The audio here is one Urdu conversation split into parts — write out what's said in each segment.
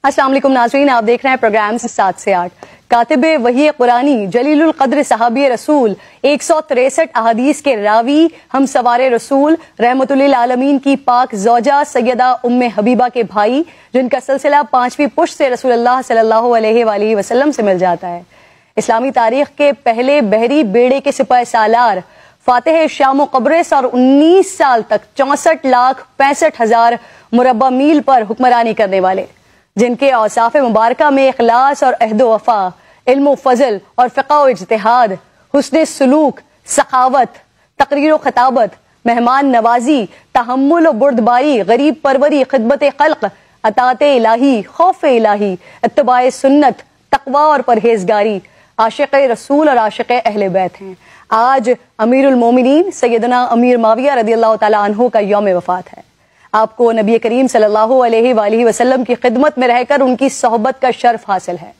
السلام علیکم ناظرین، آپ دیکھ رہے ہیں پروگرام 7 سے 8۔ کاتب وحی قرآنی، جلیل القدر صحابی رسول، 163 احادیث کے راوی، ہم سوار رسول، رحمت للعالمین کی پاک زوجہ سیدہ ام حبیبہ کے بھائی، جن کا سلسلہ 5ویں پشت سے رسول اللہ صلی اللہ علیہ وآلہ وسلم سے مل جاتا ہے۔ اسلامی تاریخ کے پہلے بحری بیڑے کے سپاہ سالار، فاتح شام و قبرص، اور 19 سال تک 64,65,000 مربع میل پر حکمرانی کرنے والے، جن کے اوصاف مبارکہ میں اخلاص اور عہد و وفا، علم و فضل اور فقہ و اجتہاد، حسن سلوک، سخاوت، تقریر و خطابت، مہمان نوازی، تحمل و بردباری، غریب پروری، خدمت خلق، اطاعت الہی، خوف الہی، اتباع سنت، تقوی اور پرہیزگاری، عاشق رسول اور عاشق اہل بیت ہیں۔ آج امیر المومنین سیدنا امیر معاویہ رضی اللہ تعالیٰ عنہ کا یوم وفات ہے۔ آپ کو نبی کریم صلی اللہ علیہ وآلہ وسلم کی خدمت میں رہ کر ان کی صحبت کا شرف حاصل ہے۔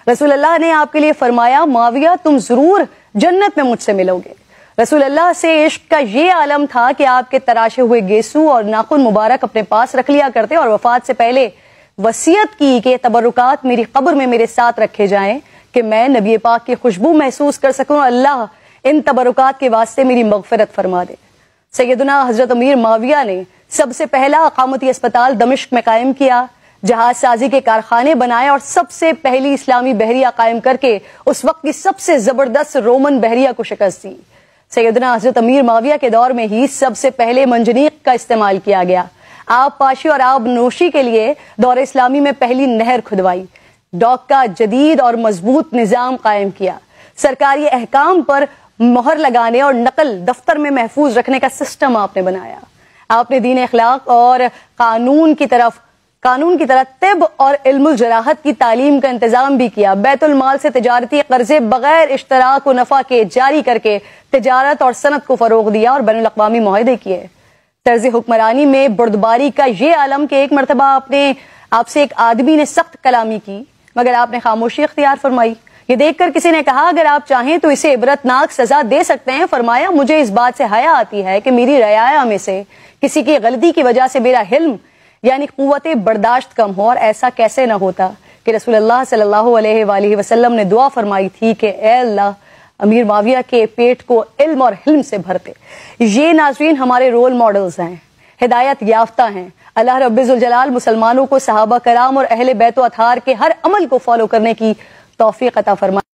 رسول اللہ نے آپ کے لیے فرمایا، معاویہ تم ضرور جنت میں مجھ سے ملو گے۔ رسول اللہ سے عشق کا یہ عالم تھا کہ آپ کے تراشے ہوئے گیسو اور ناخن مبارک اپنے پاس رکھ لیا کرتے، اور وفات سے پہلے وصیت کی کہ تبرکات میری قبر میں میرے ساتھ رکھے جائیں کہ میں نبی پاک کی خوشبو محسوس کر سکوں، اللہ ان تبرکات کے واسطے میری مغفرت فرما دے۔ سیدنا حضرت امیر معاویہ نے سب سے پہلا اقامتی اسپتال دمشق میں قائم کیا، جہاز سازی کے کارخانے بنائے، اور سب سے پہلی اسلامی بحریہ قائم کر کے اس وقت کی سب سے زبردست رومن بحریہ کو شکست دی۔ سیدنا حضرت امیر معاویہ کے دور میں ہی سب سے پہلے منجنیق کا استعمال کیا گیا۔ آب پاشی اور آب نوشی کے لیے دور اسلامی میں پہلی نہر کھدوائی، ڈاک کا جدید اور مضبوط نظام قائم کیا، سرکاری احکام پر مہر لگانے اور نقل دفتر میں محفوظ رکھنے کا سسٹم آپ نے بنایا۔ آپ نے دین اخلاق اور قانون کی طرح طب اور علم الجراحت کی تعلیم کا انتظام بھی کیا۔ بیت المال سے تجارتی قرضے بغیر اشتراک و نفع کے جاری کر کے تجارت اور صنعت کو فروغ دیا اور بین الاقوامی معاہدے کیے۔ طرز حکمرانی میں بردباری کا یہ عالم کہ ایک مرتبہ آپ سے ایک آدمی نے سخت کلامی کی، مگر آپ نے خاموشی اختیار فرمائی۔ یہ دیکھ کر کسی نے کہا، اگر آپ چاہیں تو اسے عبرتناک سزا دے سکتے ہیں۔ فرمایا، مجھے اس بات سے حیا آتی ہے کہ میری رعایا میں سے کسی کی غلطی کی وجہ سے میرا حلم یعنی قوت برداشت کم ہو، اور ایسا کیسے نہ ہوتا کہ رسول اللہ صلی اللہ علیہ وآلہ وسلم نے دعا فرمائی تھی کہ اے اللہ امیر معاویہ کے پیٹ کو علم اور حلم سے بھرتے۔ یہ ناظرین ہمارے رول ماڈلز ہیں، ہدایت یافتہ ہیں۔ اللہ رب ذوالجلال مسلمانوں کو صحابہ کرام اور اہل بیت و اطہار کے ہر عمل کو فالو کرنے کی توفیق عطا فرمائے۔